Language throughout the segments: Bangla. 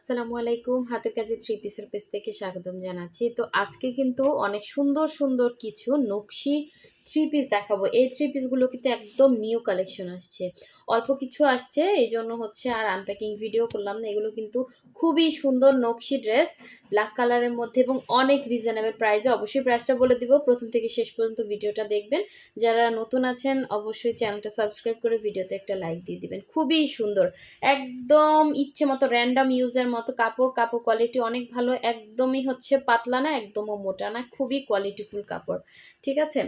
আসসালামু আলাইকুম। হাতের কাছে থ্রি পিসের পেজ থেকে স্বাগতম জানাচ্ছি। তো আজকে কিন্তু অনেক সুন্দর সুন্দর কিছু নকশি থ্রি পিস দেখাবো। এই থ্রি পিসগুলো কিন্তু একদম নিউ কালেকশন আসছে, অল্প কিছু আসছে, এই জন্য হচ্ছে আর আনপ্যাকিং ভিডিও করলাম না। এগুলো কিন্তু খুবই সুন্দর নকশি ড্রেস, ব্ল্যাক কালারের মধ্যে এবং অনেক রিজনেবল প্রাইসে। অবশ্যই প্রাইসটা বলে দিব, প্রথম থেকে শেষ পর্যন্ত ভিডিওটা দেখবেন। যারা নতুন আছেন অবশ্যই চ্যানেলটা সাবস্ক্রাইব করে ভিডিওতে একটা লাইক দিয়ে দিবেন। খুবই সুন্দর, একদম ইচ্ছে মতো র্যান্ডম ইউজের মতো কাপড় কোয়ালিটি অনেক ভালো, একদমই হচ্ছে পাতলা না, একদমও মোটা না, খুবই কোয়ালিটিফুল কাপড়। ঠিক আছে,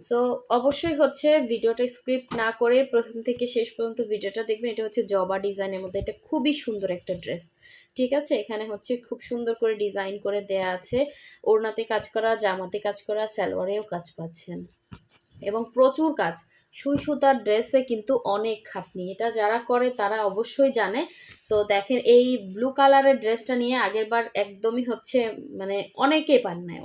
সো অবশ্যই হচ্ছে ভিডিওটা স্ক্রিপ্ট না করে প্রথম থেকে শেষ পর্যন্ত ভিডিওটা দেখবেন। এটা হচ্ছে জবা ডিজাইনের মধ্যে, এটা খুবই সুন্দর একটা ড্রেস। ঠিক আছে, এখানে হচ্ছে খুব সুন্দর করে ডিজাইন করে দেয়া আছে, ওড়নাতে কাজ করা, জামাতে কাজ করা, সালোয়ারেও কাজ পাচ্ছেন এবং প্রচুর কাজ। সুই সুতার ড্রেসে কিন্তু অনেক খাটনি, এটা যারা করে তারা অবশ্যই জানে। সো দেখেন, এই ব্লু কালারের ড্রেসটা নিয়ে আগেরবার একদমই হচ্ছে মানে অনেকে পান নাই,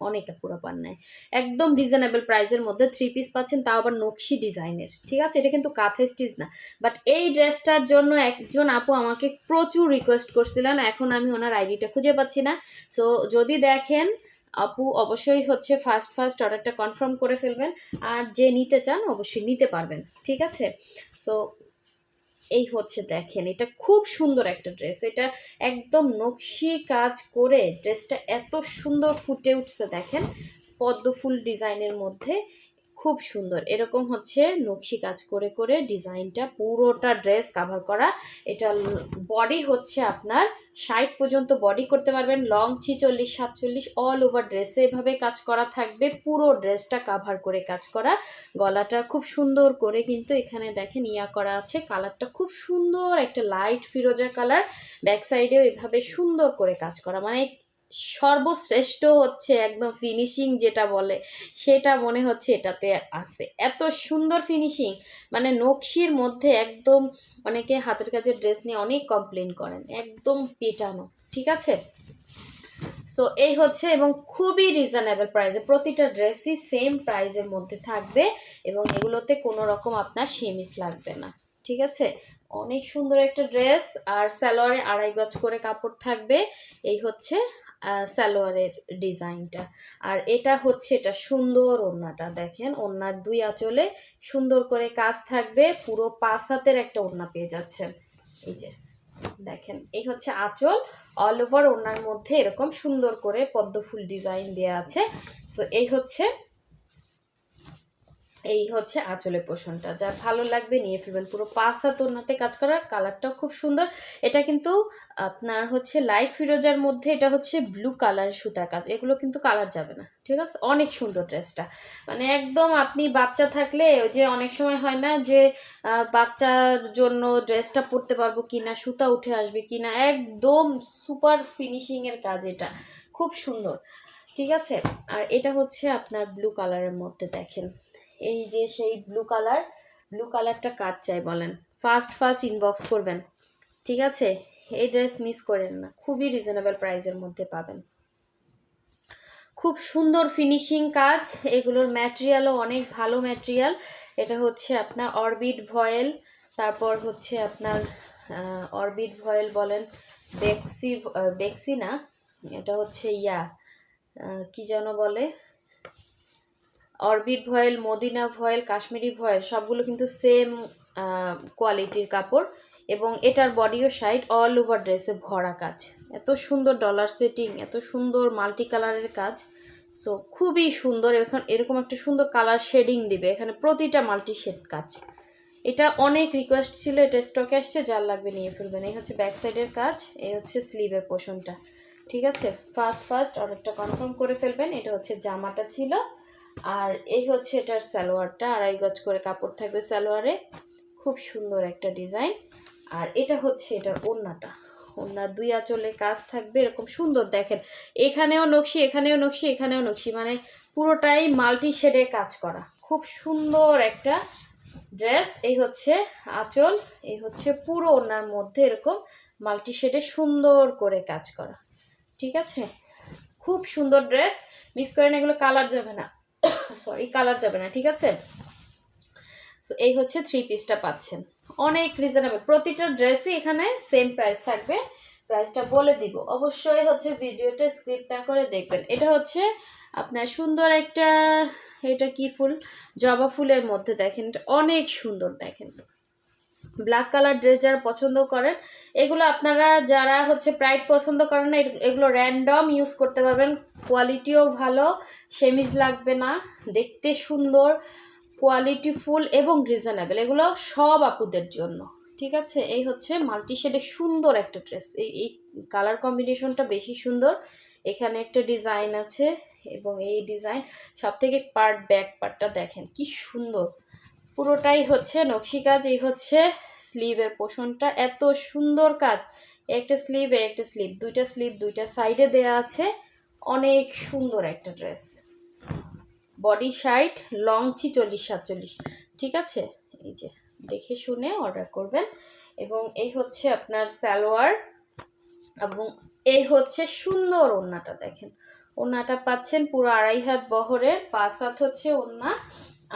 অনেকে পুরো পান নাই। একদম রিজনেবল প্রাইসের মধ্যে থ্রি পিস পাচ্ছেন, তাও আবার নকশি ডিজাইনের। ঠিক আছে, এটা কিন্তু কাঁথা স্টিচ না, বাট এই ড্রেসটার জন্য একজন আপু আমাকে প্রচুর রিকোয়েস্ট করছিলেন, এখন আমি ওনার আইডিটা খুঁজে পাচ্ছি না। সো যদি দেখেন আপু, অবশ্যই হচ্ছে ফার্স্ট অর্ডারটা কনফার্ম করে ফেলবেন, আর যে নিতে চান অবশ্যই নিতে পারবেন। ঠিক আছে, সো এই হচ্ছে দেখেন, এটা খুব সুন্দর একটা ড্রেস, এটা একদম নকশি কাজ করে ড্রেসটা এত সুন্দর ফুটে উঠছে। দেখেন, পদ্ম ফুল ডিজাইনের মধ্যে খুব সুন্দর, এরকম হচ্ছে নকশি কাজ করে করে ডিজাইনটা পুরোটা ড্রেস কাভার করা। এটা বডি হচ্ছে আপনার 60 পর্যন্ত বডি করতে পারবেন, লং 46 47 অল ওভার ড্রেসে এভাবে কাজ করা থাকবে, পুরো ড্রেসটা কাভার করে কাজ করা। গলাটা খুব সুন্দর করে কিন্তু এখানে দেখেন ইয়া করা আছে, কালারটা খুব সুন্দর একটা লাইট ফিরোজা কালার, ব্যাক সাইডেও এভাবে সুন্দর করে কাজ করা, মানে সর্বশ্রেষ্ঠ হচ্ছে একদম ফিনিশিং যেটা বলে সেটা মনে হচ্ছে এটাতে আছে। এত সুন্দর ফিনিশিং, মানে নকশির মধ্যে একদম, অনেকে হাতের কাজের ড্রেস নিয়ে অনেক কমপ্লেন করেন, একদম পেটানো। ঠিক আছে, সো এই হচ্ছে, এবং খুবই রিজনেবল প্রাইসে, প্রতিটা ড্রেসই সেম প্রাইসের মধ্যে থাকবে এবং এগুলোতে কোনো রকম আপনার সেমিস লাগবে না। ঠিক আছে, অনেক সুন্দর একটা ড্রেস, আর সালোয়ারে 2.5 গজ করে কাপড় থাকবে। এই হচ্ছে সালোয়ারের ডিজাইনটা, আর এটা হচ্ছে এটা সুন্দর ওড়নাটা দেখেন, ওড়নার 2 আঁচলে সুন্দর করে কাজ থাকবে, পুরো 5 হাতের একটা ওড়না পেয়ে যাচ্ছেন। এই যে দেখেন, এই হচ্ছে আঁচল, অল ওভার ওড়নার মধ্যে এরকম সুন্দর করে পদ্ম ফুল ডিজাইন দেওয়া আছে। তো এই হচ্ছে আঁচলের পোর্শনটা, যা ভালো লাগবে নিয়ে ফেলবেন। পুরো 5 হাত ওড়নাতে কাজ করা, কালারটাও খুব সুন্দর। এটা কিন্তু আপনার হচ্ছে লাইট ফিরোজার মধ্যে, এটা হচ্ছে ব্লু কালারের সুতার কাজ, এগুলো কিন্তু কালার যাবে না। ঠিক আছে, অনেক সুন্দর ড্রেসটা, মানে একদম আপনি বাচ্চা থাকলে ওই যে অনেক সময় হয় না যে বাচ্চার জন্য ড্রেসটা পরতে পারবো কিনা, সুতা উঠে আসবে কিনা, একদম সুপার ফিনিশিংয়ের কাজ, এটা খুব সুন্দর। ঠিক আছে, আর এটা হচ্ছে আপনার ব্লু কালারের মধ্যে দেখেন, এই যে সেই ব্লু কালারটা কার চাই বলেন, ফার্স্ট ইনবক্স করবেন। ঠিক আছে, এই ড্রেস মিস করেন না, খুবই রিজনেবল প্রাইসের মধ্যে পাবেন, খুব সুন্দর ফিনিশিং কাজ, এগুলোর ম্যাটেরিয়ালও অনেক ভালো ম্যাটেরিয়াল। এটা হচ্ছে আপনার অরবিট ভয়েল, তারপর হচ্ছে আপনার অরবিট ভয়েল বলেন, বেক্সি না, এটা হচ্ছে কি যেন বলে, অরবিট ভয়েল, মদিনা ভয়েল, কাশ্মীরি ভয়েল, সবগুলো কিন্তু সেম কোয়ালিটির কাপড়, এবং এটার বডিও সাইড অল ওভার ড্রেসে ভরা কাজ, এত সুন্দর ডলার সেটিং, এত সুন্দর মাল্টি কালারের কাজ। সো খুবই সুন্দর, এখন এরকম একটা সুন্দর কালার শেডিং দিবে এখানে, প্রতিটা মাল্টি শেড কাজ। এটা অনেক রিকোয়েস্ট ছিল, এটা স্টকে আসছে, যার লাগবে নিয়ে ফেলবেন। এই হচ্ছে ব্যাক সাইডের কাজ, এই হচ্ছে স্লিভের পোর্শনটা। ঠিক আছে, ফার্স্ট অর্ডারটা কনফার্ম করে ফেলবেন। এটা হচ্ছে জামাটা ছিল, আর এই হচ্ছে এটার সালোয়ারটা, 2.5 গজ করে কাপড় থাকবে সালোয়ারে, খুব সুন্দর একটা ডিজাইন। আর এটা হচ্ছে এটার ওড়নাটা, ওড়নার 2 আঁচলে কাজ থাকবে এরকম সুন্দর, দেখেন এখানেও নকশি, এখানেও নকশি, এখানেও নকশি, মানে পুরোটাই মাল্টি শেডে কাজ করা, খুব সুন্দর একটা ড্রেস। এই হচ্ছে আঁচল, এই হচ্ছে পুরো ওড়নার মধ্যে এরকম মাল্টি শেডে সুন্দর করে কাজ করা। ঠিক আছে, খুব সুন্দর ড্রেস, মিস করেন, এগুলো কালার যাবে না, কালার যাবে না। ঠিক আছে, সো এই হচ্ছে থ্রি পিসটা পাচ্ছেন, অনেক রিজনেবল, প্রতিটা ড্রেসই এখানে সেম প্রাইস থাকবে, প্রাইসটা বলে দিব। অবশ্যই হচ্ছে ভিডিওটা স্কিপ না করে দেখবেন। এটা হচ্ছে আপনার সুন্দর একটা, এটা কি ফুল, জবা ফুলের মধ্যে দেখেন, এটা অনেক সুন্দর দেখেন। ব্ল্যাক কালার ড্রেস যারা পছন্দ করেন, এগুলো আপনারা যারা হচ্ছে প্রাইড পছন্দ করেন না, এগুলো র্যান্ডম ইউজ করতে পারবেন। কোয়ালিটিও ভালো, সেমিজ লাগবে না, দেখতে সুন্দর, কোয়ালিটি ফুল এবং রিজনেবল, এগুলো সব আপুদের জন্য। ঠিক আছে, এই হচ্ছে মাল্টি শেডের সুন্দর একটা ড্রেস। এই কালার কম্বিনেশনটা বেশি সুন্দর। এখানে একটা ডিজাইন আছে এবং এই ডিজাইন সব থেকে ব্যাক পার্টটা দেখেন কি সুন্দর, পুরোটাই হচ্ছে নকশি কাজ। এই হচ্ছে স্লিভের পোর্শনটা, এত সুন্দর কাজ। একটা স্লিভ, একটা স্লিভ, দুইটা স্লিভ দুইটা সাইডে দেয়া আছে, অনেক সুন্দর একটা ড্রেস। বডি সাইড লং 46-47, ঠিক আছে। এই যে দেখে শুনে অর্ডার করবেন। এবং এই হচ্ছে আপনার সালোয়ার, এবং এই হচ্ছে সুন্দর ওড়নাটা দেখেন। ওড়নাটা পাচ্ছেন পুরো 2.5 হাত বহরের, 5 হাত হচ্ছে ওড়না।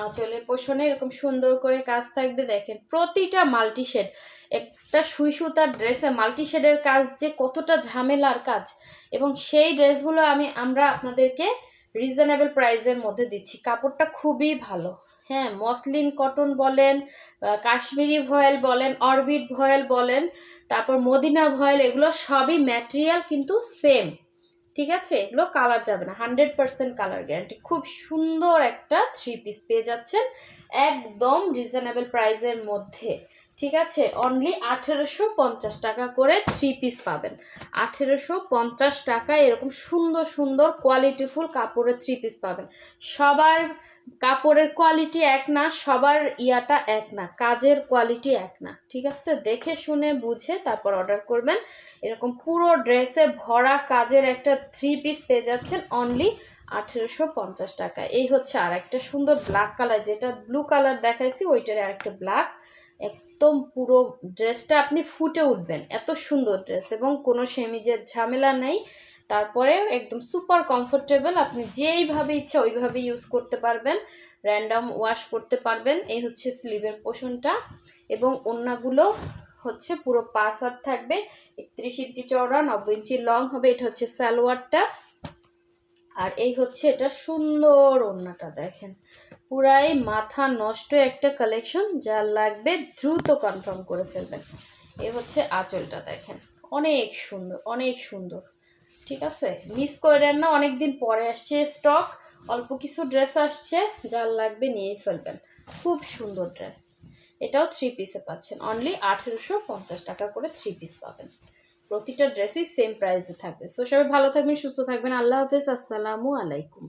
আঁচলের পোষণে এরকম সুন্দর করে কাজ থাকবে দেখেন, প্রতিটা মাল্টি শেড। একটা সুই সুতার ড্রেসে মাল্টি শেডের কাজ যে কতটা ঝামেলার কাজ, এবং সেই ড্রেসগুলো আমরা আপনাদেরকে রিজনেবল প্রাইসের মধ্যে দিচ্ছি। কাপড়টা খুবই ভালো, হ্যাঁ, মসলিন কটন বলেন, কাশ্মীরি ভয়েল বলেন, অরবিট ভয়েল বলেন, তারপর মদিনা ভয়েল, এগুলো সবই ম্যাটেরিয়াল কিন্তু সেম। ঠিক আছে, এগুলো কালার যাবে না, 100% কালার গ্যারান্টি। খুব সুন্দর একটা 3 পিস পেয়ে যাচ্ছেন একদম রিজনেবল প্রাইসের মধ্যে। ঠিক আছে, অনলি 1850 টাকা করে 3 পিস পাবেন। 1850 টাকায় এরকম সুন্দর সুন্দর কোয়ালিটিফুল কাপড়ের 3 পিস পাবেন। সবার কাপড়ের কোয়ালিটি এক না, সবার ইয়াটা এক না, কাজের কোয়ালিটি এক না। ঠিক আছে, দেখে শুনে বুঝে তারপর অর্ডার করবেন। এরকম পুরো ড্রেসে ভরা কাজের একটা 3 পিস পেয়ে যাচ্ছেন অনলি 1850 টাকা। এই হচ্ছে আর একটা সুন্দর ব্ল্যাক কালার, যেটা ব্লু কালার দেখাইছি ওইটার আর একটা ব্ল্যাক। একদম পুরো ড্রেসটা আপনি ফুটে উঠবেন, এত সুন্দর ড্রেস, এবং কোনো সেমিজের ঝামেলা নেই। তারপরে একদম সুপার কমফোর্টেবল, আপনি যেইভাবে ইচ্ছা ওইভাবে ইউজ করতে পারবেন, র্যান্ডম ওয়াশ করতে পারবেন। এই হচ্ছে স্লিভের পোর্শনটা, এবং ওড়নাগুলো হচ্ছে পুরো 5 হাত থাকবে, 31 ইঞ্চি চওড়া, 90 ইঞ্চি লং হবে। এটা হচ্ছে সালোয়ারটা, আর এই হচ্ছে এটা সুন্দর ওড়নাটা দেখেন, পুরাই মাথা নষ্ট একটা কালেকশন। যা লাগবে দ্রুত কনফার্ম করে ফেলবেন। এই হচ্ছে আঁচলটা দেখেন, অনেক সুন্দর, অনেক সুন্দর। ঠিক আছে, মিস করেন না, অনেকদিন পরে আসছে স্টক, অল্প কিছু ড্রেস আসছে, যার লাগবে নিয়ে ফেলবেন। খুব সুন্দর ড্রেস। এটাও 3 পিসে পাচ্ছেন, অনলি 1850 টাকা করে 3 পিস পাবেন। প্রতিটা ড্রেসই সেম প্রাইসে থাকবে। সো সবাই ভালো থাকবেন, সুস্থ থাকবেন। আল্লাহ হাফেজ, আসসালামু আলাইকুম।